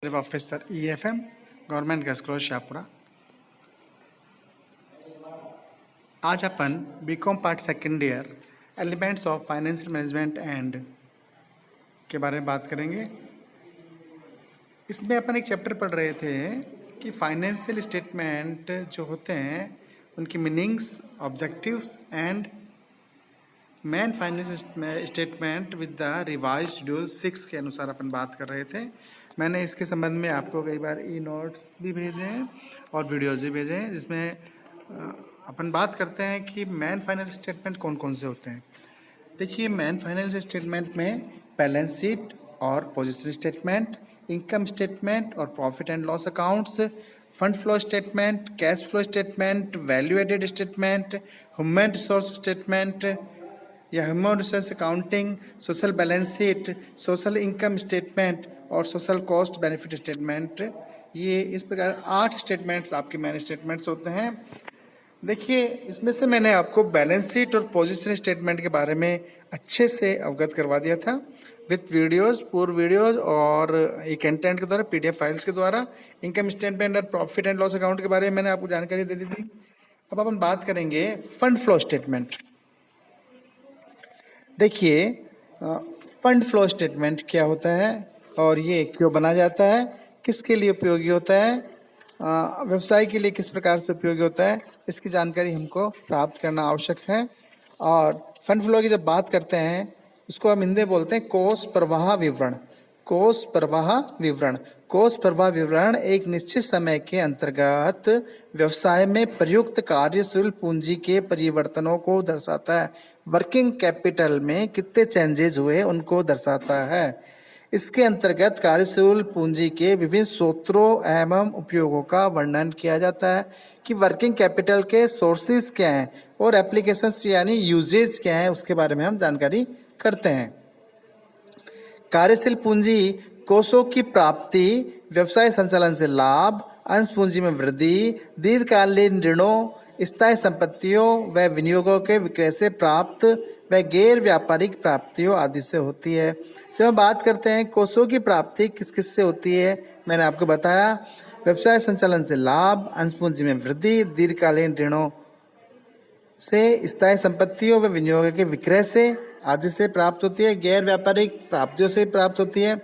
Officer EFM government गैस क्लोज शाहपुरा। आज अपन BCom part second year elements of financial management and के बारे में बात करेंगे। इसमें अपन एक चैप्टर पढ़ रहे थे कि फाइनेंशियल स्टेटमेंट जो होते हैं उनकी meanings, objectives and main financial statement with the revised schedule 6 के अनुसार अपन बात कर रहे थे। मैंने इसके संबंध में आपको कई बार नोट्स भी भेजे हैं और वीडियोज़ भी भेजे हैं, जिसमें अपन बात करते हैं कि मेन फाइनेंशियल स्टेटमेंट कौन कौन से होते हैं। देखिए, मेन फाइनेंशियल स्टेटमेंट में बैलेंस शीट और पोजीशन स्टेटमेंट, इनकम स्टेटमेंट और profit and loss accounts, fund flow statement, cash flow statement, value added statement, human resource statement या human resource accounting, social balance sheet, social income statement और social cost benefit statement, ये इस प्रकार 8 statements आपके main statements होते हैं। देखिए, इसमें से मैंने आपको बैलेंस शीट और पोजीशन स्टेटमेंट के बारे में अच्छे से अवगत करवा दिया था विथ वीडियोस, पूर्व वीडियोस और एक कंटेंट के द्वारा, PDF फाइल्स के द्वारा। इनकम स्टेटमेंट और प्रॉफिट एंड लॉस अकाउंट के बारे में मैंने आपको जानकारी दे दी थी। अब अपन बात करेंगे फंड फ्लो स्टेटमेंट। देखिए, फंड फ्लो स्टेटमेंट क्या होता है और ये क्यों बनाया जाता है, किसके लिए उपयोगी होता है, व्यवसाय के लिए किस प्रकार से उपयोगी होता है, इसकी जानकारी हमको प्राप्त करना आवश्यक है। और फंड फ्लो की जब बात करते हैं उसको हम हिंदी बोलते हैं कोष प्रवाह विवरण। कोष प्रवाह विवरण, कोष प्रवाह विवरण एक निश्चित समय के अंतर्गत व्यवसाय में प्रयुक्त कार्यशील पूंजी के परिवर्तनों को दर्शाता है। वर्किंग कैपिटल में कितने चेंजेस हुए उनको दर्शाता है। इसके अंतर्गत कार्यशील पूंजी के विभिन्न स्रोतों एवं उपयोगों का वर्णन किया जाता है कि वर्किंग कैपिटल के सोर्सेज क्या हैं और एप्लीकेशंस यानी यूजेज क्या है, उसके बारे में हम जानकारी करते हैं। कार्यशील पूंजी कोषों की प्राप्ति, व्यवसाय संचालन से लाभ, अंश पूंजी में वृद्धि, दीर्घकालीन ऋणों, स्थायी संपत्तियों व विनियोगों के विक्रय से प्राप्त व गैर व्यापारिक प्राप्तियों आदि से होती है। जब हम बात करते हैं कोषों की प्राप्ति किस किस से होती है, मैंने आपको बताया, व्यवसाय संचालन से लाभ, अंश पूंजी में वृद्धि, दीर्घकालीन ऋणों से, स्थायी संपत्तियों व विनियोग के विक्रय से आदि से प्राप्त होती है, गैर व्यापारिक प्राप्तियों से प्राप्त होती है।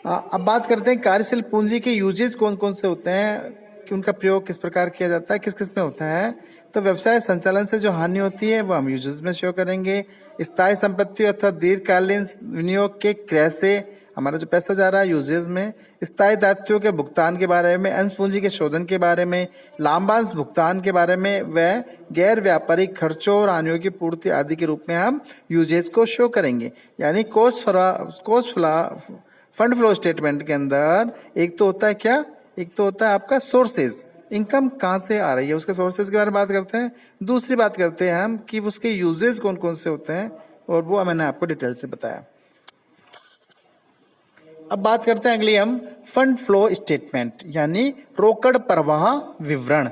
अब बात करते हैं कार्यशील पूंजी के यूजेस कौन कौन से होते हैं, कि उनका प्रयोग किस प्रकार किया जाता है, किस किस में होता है। तो व्यवसाय संचालन से जो हानि होती है वो हम यूजेस में शो करेंगे। स्थायी संपत्ति अर्थात दीर्घकालीन विनियोग के क्रय से हमारा जो पैसा जा रहा है यूजेस में। स्थायी दायित्वों के भुगतान के बारे में, अंश पूंजी के शोधन के बारे में, लाभांश भुगतान के बारे में व गैर व्यापारिक खर्चों और हानियों की पूर्ति आदि के रूप में हम यूजेस को शो करेंगे। यानी फंड फ्लो स्टेटमेंट के अंदर एक तो होता है क्या, एक तो होता है आपका सोर्सेज, इनकम कहाँ से आ रही है, उसके सोर्सेज के बारे में बात करते हैं। दूसरी बात करते हैं हम कि उसके यूजेस कौन कौन से होते हैं, और वो मैंने आपको डिटेल से बताया। अब बात करते हैं अगली हम फंड फ्लो स्टेटमेंट यानी रोकड़ प्रवाह विवरण।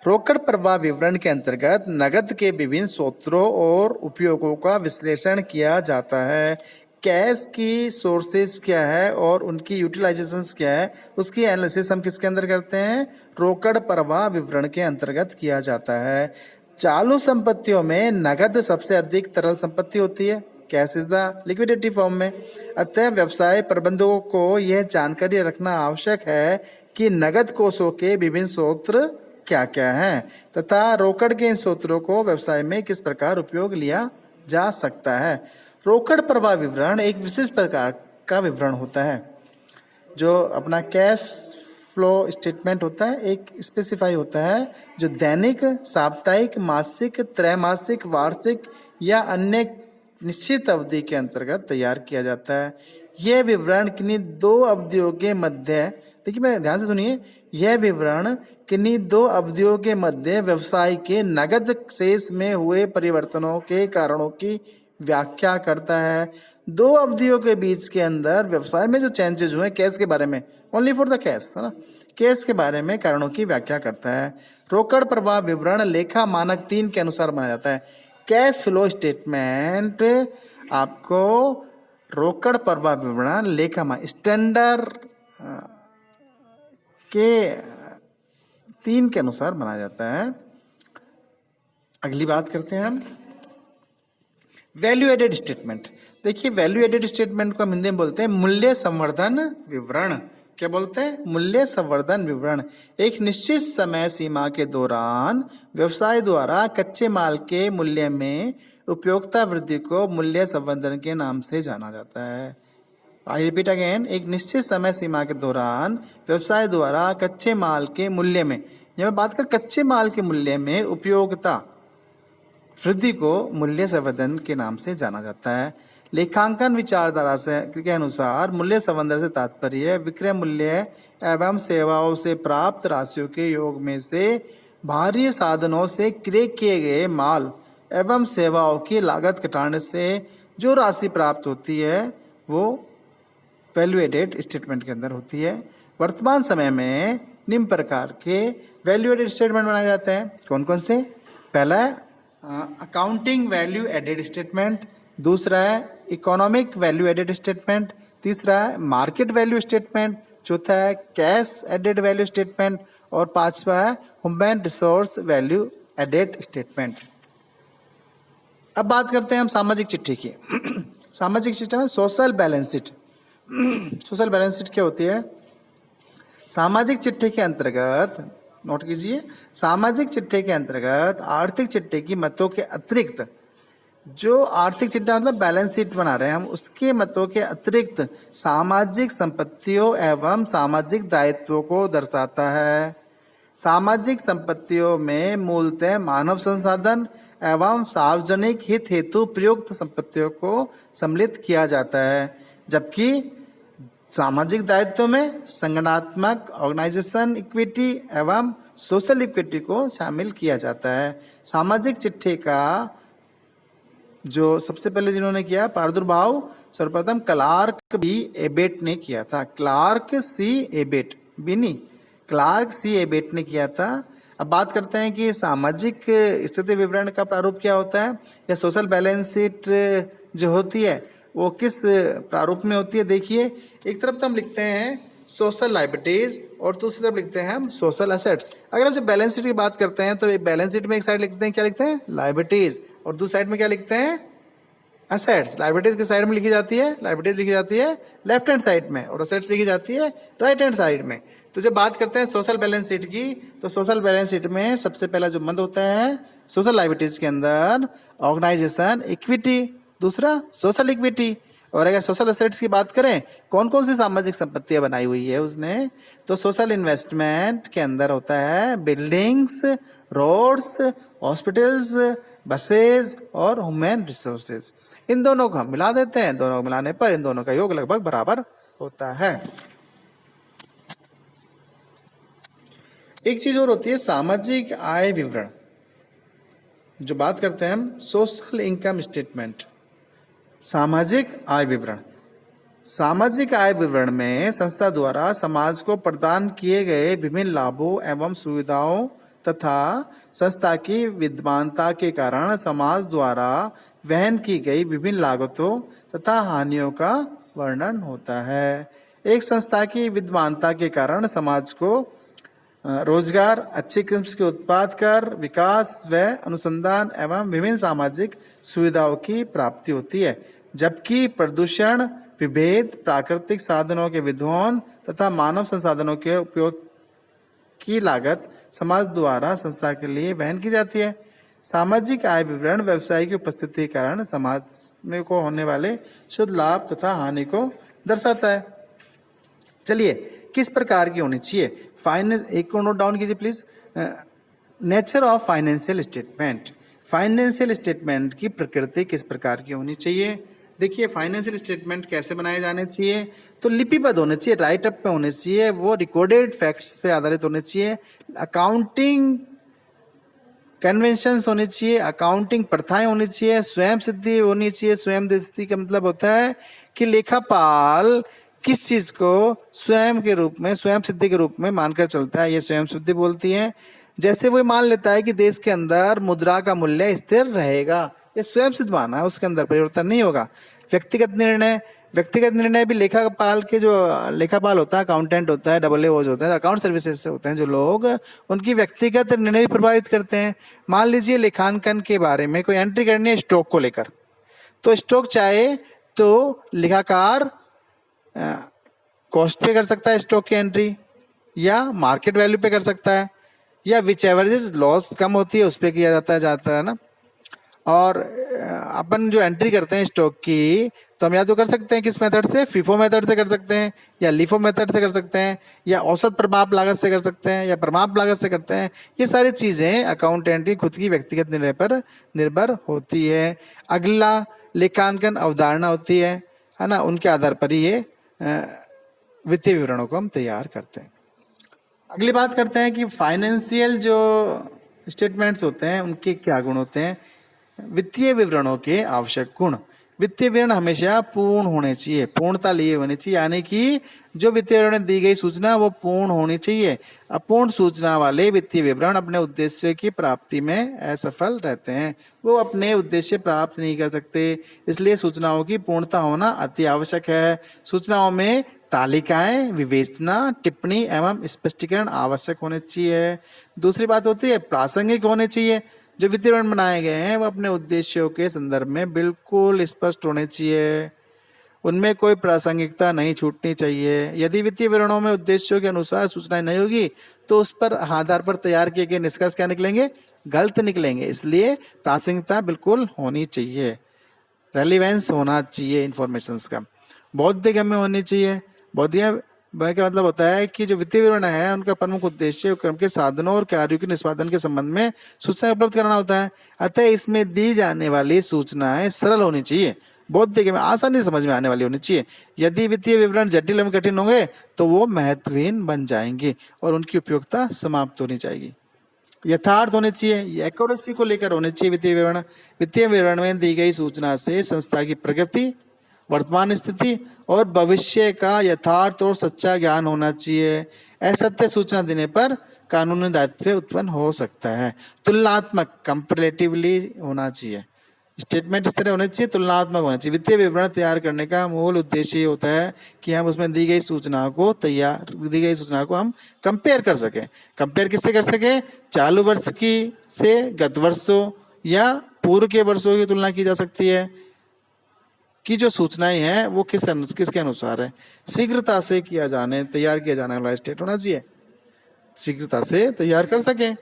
रोकड़ प्रवाह विवरण के अंतर्गत नकद के विभिन्न स्रोतों और उपयोगों का विश्लेषण किया जाता है। कैश की सोर्सेज क्या है और उनकी यूटिलाइजेशंस क्या है, उसकी एनालिसिस हम किसके अंदर करते हैं, रोकड़ प्रवाह विवरण के अंतर्गत किया जाता है। चालू संपत्तियों में नगद सबसे अधिक तरल संपत्ति होती है, cash is the liquidity form में। अतः व्यवसाय प्रबंधकों को यह जानकारी रखना आवश्यक है कि नगद कोषों के विभिन्न स्रोत क्या क्या हैं तथा रोकड़ के इन स्रोतों को व्यवसाय में किस प्रकार उपयोग लिया जा सकता है। रोकड़ प्रवाह विवरण एक विशेष प्रकार का विवरण होता है। जो अपना कैश फ्लो स्टेटमेंट होता है एक स्पेसिफाई होता है, जो दैनिक, साप्ताहिक, मासिक, त्रैमासिक, वार्षिक या अन्य निश्चित अवधि के अंतर्गत तैयार किया जाता है। यह विवरण किन्हीं 2 अवधियों के मध्य, देखिए मैं ध्यान से सुनिए, यह विवरण किन्हीं 2 अवधियों के मध्य व्यवसाय के नगद शेष में हुए परिवर्तनों के कारणों की व्याख्या करता है। 2 अवधियों के बीच के अंदर व्यवसाय में जो चेंजेस हुए कैश के बारे में, ओनली फॉर द कैश, है ना, कैश के बारे में कारणों की व्याख्या करता है। रोकड़ प्रवाह विवरण लेखा मानक 3 के अनुसार बनाया जाता है। कैश फ्लो स्टेटमेंट आपको रोकड़ प्रवाह विवरण लेखा मानक स्टैंडर्ड के 3 के अनुसार बनाया जाता है। अगली बात करते हैं हम वैल्यू एडेड स्टेटमेंट। देखिए वैल्यू एडेड स्टेटमेंट को हम हिंदी में बोलते हैं मूल्य संवर्धन विवरण। क्या बोलते हैं? मूल्य संवर्धन विवरण। एक निश्चित समय सीमा के दौरान व्यवसाय द्वारा कच्चे माल के मूल्य में उपयोगिता वृद्धि को मूल्य संवर्धन के नाम से जाना जाता है। आई रिपीट अगेन, एक निश्चित समय सीमा के दौरान व्यवसाय द्वारा कच्चे माल के मूल्य में, जब मैं बात कर कच्चे माल के मूल्य में उपयोगिता वृद्धि को मूल्य संवर्धन के नाम से जाना जाता है। लेखांकन विचारधारा से के अनुसार मूल्य संवर्धन से तात्पर्य विक्रय मूल्य एवं सेवाओं से प्राप्त राशियों के योग में से बाहरी साधनों से क्रय किए गए माल एवं सेवाओं की लागत घटाने से जो राशि प्राप्त होती है वो वैल्यू एडेड स्टेटमेंट के अंदर होती है। वर्तमान समय में निम्न प्रकार के वैल्यू एडेड स्टेटमेंट बनाए जाते हैं। कौन कौन से? पहला है अकाउंटिंग वैल्यू एडेड स्टेटमेंट, दूसरा है इकोनॉमिक वैल्यू एडेड स्टेटमेंट, तीसरा है मार्केट वैल्यू स्टेटमेंट, चौथा है कैश एडेड वैल्यू स्टेटमेंट और पांचवा है human resource value added statement. अब बात करते हैं हम सामाजिक चिट्ठी की। सामाजिक चिट्ठी में social balance sheet. Social balance sheet क्या होती है? सामाजिक चिट्ठी के अंतर्गत, नोट कीजिए, सामाजिक चिट्ठी के अंतर्गत आर्थिक चिट्ठी की मतों के अतिरिक्त, जो आर्थिक चिट्ठा मतलब बैलेंस शीट बना रहे हैं हम, उसके मतों के अतिरिक्त सामाजिक संपत्तियों एवं सामाजिक दायित्वों को दर्शाता है। सामाजिक संपत्तियों में मूलतः मानव संसाधन एवं सार्वजनिक हित हेतु प्रयुक्त संपत्तियों को सम्मिलित किया जाता है, जबकि सामाजिक दायित्व में संगठनात्मक ऑर्गेनाइजेशन इक्विटी एवं सोशल इक्विटी को शामिल किया जाता है। सामाजिक चिट्ठी का जो सबसे पहले जिन्होंने किया प्रादुर्भाव सर्वप्रथम क्लार्क बी एबेट ने किया था। क्लार्क सी एबेट, बी नहीं, क्लार्क सी एबेट ने किया था। अब बात करते हैं कि सामाजिक स्थिति विवरण का प्रारूप क्या होता है या सोशल बैलेंस शीट जो होती है वो किस प्रारूप में होती है। देखिए, एक तरफ तो हम लिखते हैं सोशल लायबिलिटीज और दूसरी तरफ लिखते हैं हम सोशल एसेट्स। अगर हम बैलेंस शीट की बात करते हैं तो एक बैलेंस शीट में एक साइड लिखते हैं, क्या लिखते हैं? लायबिलिटीज, और दूसरी साइड में क्या लिखते हैं? एसेट्स। लायबिलिटीज की साइड में लिखी जाती है, लायबिलिटीज लिखी जाती है लेफ्ट हैंड साइड में और एसेट्स लिखी जाती है राइट हैंड साइड में। तो जब बात करते हैं सोशल बैलेंस शीट की, तो सोशल बैलेंस शीट में सबसे पहला जो मद होता है सोशल लायबिलिटीज के अंदर ऑर्गेनाइजेशन इक्विटी, दूसरा सोशल इक्विटी। और अगर सोशल एसेट्स की बात करें, कौन कौन सी सामाजिक संपत्तियां बनाई हुई है उसने, तो सोशल इन्वेस्टमेंट के अंदर होता है बिल्डिंग्स, रोड्स, हॉस्पिटल्स, बसेस और ह्यूमन रिसोर्सेज। इन दोनों को हम मिला देते हैं, दोनों को मिलाने पर इन दोनों का योग लगभग बराबर होता है। एक चीज और होती है सामाजिक आय विवरण, जो बात करते हैं हम सोशल इनकम स्टेटमेंट। सामाजिक आय विवरण, सामाजिक आय विवरण में संस्था द्वारा समाज को प्रदान किए गए विभिन्न लाभों एवं सुविधाओं तथा संस्था की विद्यमानता के कारण समाज द्वारा वहन की गई विभिन्न लागतों तथा हानियों का वर्णन होता है। एक संस्था की विद्यमानता के कारण समाज को रोजगार, अच्छी किस्म के उत्पाद कर, विकास व अनुसंधान एवं विभिन्न सामाजिक सुविधाओं की प्राप्ति होती है, जबकि प्रदूषण, विभेद, प्राकृतिक साधनों के विध्वंस तथा मानव संसाधनों के उपयोग की लागत समाज द्वारा संस्था के लिए वहन की जाती है। सामाजिक आय विवरण व्यवसाय की उपस्थिति के कारण समाज में को होने वाले शुद्ध लाभ तथा हानि को दर्शाता है। चलिए, किस प्रकार की होनी चाहिए फाइनेंस, एक को नोट डाउन कीजिए please. Nature of financial statement, financial statement की प्रकृति किस प्रकार की होनी चाहिए। देखिए, फाइनेंशियल स्टेटमेंट कैसे बनाए जाने चाहिए, तो लिपिबद्ध होने चाहिए, राइट अप पे होने चाहिए, वो रिकॉर्डेड फैक्ट्स पे आधारित होने चाहिए, अकाउंटिंग कन्वेंशंस होने चाहिए, अकाउंटिंग प्रथाएं होनी चाहिए, स्वयं सिद्धि होनी चाहिए। स्वयं सिद्धि का मतलब होता है कि लेखापाल किस चीज को स्वयं के रूप में, स्वयं सिद्धि के रूप में मानकर चलता है, ये स्वयं सिद्धि बोलती है। जैसे वो मान लेता है कि देश के अंदर मुद्रा का मूल्य स्थिर रहेगा, ये स्वयं सिद्ध माना है, उसके अंदर परिवर्तन नहीं होगा। व्यक्तिगत निर्णय, व्यक्तिगत निर्णय भी लेखापाल के जो लेखापाल होता है, अकाउंटेंट होता है, AAOs होते हैं, अकाउंट सर्विसेज से होते हैं जो लोग, उनकी व्यक्तिगत निर्णय भी प्रभावित करते हैं। मान लीजिए लेखांकन के बारे में कोई एंट्री करनी है स्टॉक को लेकर, तो स्टॉक चाहे तो लेखाकार कॉस्ट पे कर सकता है स्टॉक की एंट्री, या मार्केट वैल्यू पे कर सकता है, या विच एवर इज लॉस कम होती है उस पर किया जाता है ज़्यादातर, है ना। और अपन जो एंट्री करते हैं स्टॉक की, तो हम या तो कर सकते हैं किस मेथड से, फीफो मेथड से कर सकते हैं, या लीफो मेथड से कर सकते हैं, या औसत प्रमाप लागत से कर सकते हैं, या प्रमाप लागत से करते हैं। ये सारी चीज़ें अकाउंटेंट की खुद की व्यक्तिगत निर्णय पर निर्भर होती है। अगला लेखांकन अवधारणा होती है ना, उनके आधार पर ही ये वित्तीय विवरणों को हम तैयार करते हैं। अगली बात करते हैं कि फाइनेंशियल जो स्टेटमेंट्स होते हैं उनके क्या गुण होते हैं। वित्तीय विवरणों के आवश्यक गुण। वित्तीय विवरण हमेशा पूर्ण होने चाहिए, पूर्णता लिए होनी चाहिए, यानी कि जो वित्तीय विवरण में दी गई सूचना वो पूर्ण होनी चाहिए। अपूर्ण सूचना वाले वित्तीय विवरण अपने उद्देश्य की प्राप्ति में असफल रहते हैं, वो अपने उद्देश्य प्राप्त नहीं कर सकते। इसलिए सूचनाओं की पूर्णता होना अति आवश्यक है। सूचनाओं में तालिकाएं, विवेचना, टिप्पणी एवं स्पष्टीकरण आवश्यक होने चाहिए। दूसरी बात होती है प्रासंगिक होने चाहिए। जो वित्तीय विवरण बनाए गए हैं वो अपने उद्देश्यों के संदर्भ में बिल्कुल स्पष्ट होने चाहिए, उनमें कोई प्रासंगिकता नहीं छूटनी चाहिए। यदि वित्तीय विवरणों में उद्देश्यों के अनुसार सूचनाएं नहीं होगी तो उस पर आधार पर तैयार किए गए निष्कर्ष क्या निकलेंगे, गलत निकलेंगे। इसलिए प्रासंगिकता बिल्कुल होनी चाहिए, रेलिवेंस होना चाहिए इन्फॉर्मेशंस का। बौद्धिक में होनी चाहिए। बौद्धिक का मतलब होता है कि जो वित्तीय विवरण है उनका प्रमुख उद्देश्य क्रम के साधनों और कार्यों के निष्पादन के संबंध में सूचनाएं उपलब्ध कराना होता है। अतः इसमें दी जाने वाली सूचनाएं सरल होनी चाहिए, बौद्धिक में आसानी से समझ में आने वाली होनी चाहिए। यदि वित्तीय विवरण जटिल एवं कठिन होंगे तो वो महत्वहीन बन जाएंगे और उनकी उपयोगिता समाप्त होनी चाहिए। यथार्थ होने चाहिए, एक्यूरेसी को लेकर होने चाहिए वित्तीय विवरण। वित्तीय विवरण में दी गई सूचना से संस्था की प्रगति, वर्तमान स्थिति और भविष्य का यथार्थ और सच्चा ज्ञान होना चाहिए। असत्य सूचना देने पर कानूनी दायित्व उत्पन्न हो सकता है। तुलनात्मक, कंपैरेटिवली होना चाहिए। स्टेटमेंट इस तरह होने चाहिए, तुलनात्मक होना चाहिए। वित्तीय विवरण तैयार करने का मूल उद्देश्य ये होता है कि हम उसमें दी गई सूचना को हम कंपेयर कर सकें। कंपेयर किससे कर सकें, चालू वर्ष की से गत वर्षों या पूर्व के वर्षों की तुलना की जा सकती है कि जो सूचनाएं हैं वो किसके अनुसार है। शीघ्रता से तैयार किया जाने वाला स्टेट होना चाहिए, शीघ्रता से तैयार कर सकें।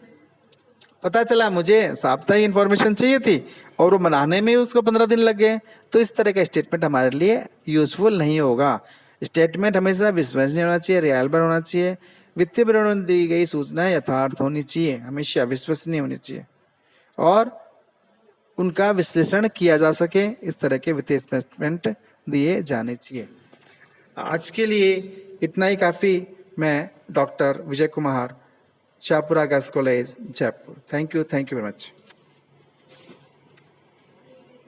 पता चला मुझे साप्ताहिक इंफॉर्मेशन चाहिए थी और वो बनाने में उसको 15 दिन लग गए, तो इस तरह का स्टेटमेंट हमारे लिए यूजफुल नहीं होगा। स्टेटमेंट हमेशा विश्वसनीय होना चाहिए, रिलायबल होना चाहिए। वित्तीय विवरण में दी गई सूचनाएं यथार्थ होनी चाहिए, हमेशा विश्वसनीय होनी चाहिए और उनका विश्लेषण किया जा सके, इस तरह के वित्तीय स्टेटमेंट दिए जाने चाहिए। आज के लिए इतना ही काफ़ी। मैं doctor Vijay Kumar, Shahpura girls college, Jaipur. Thank you very much.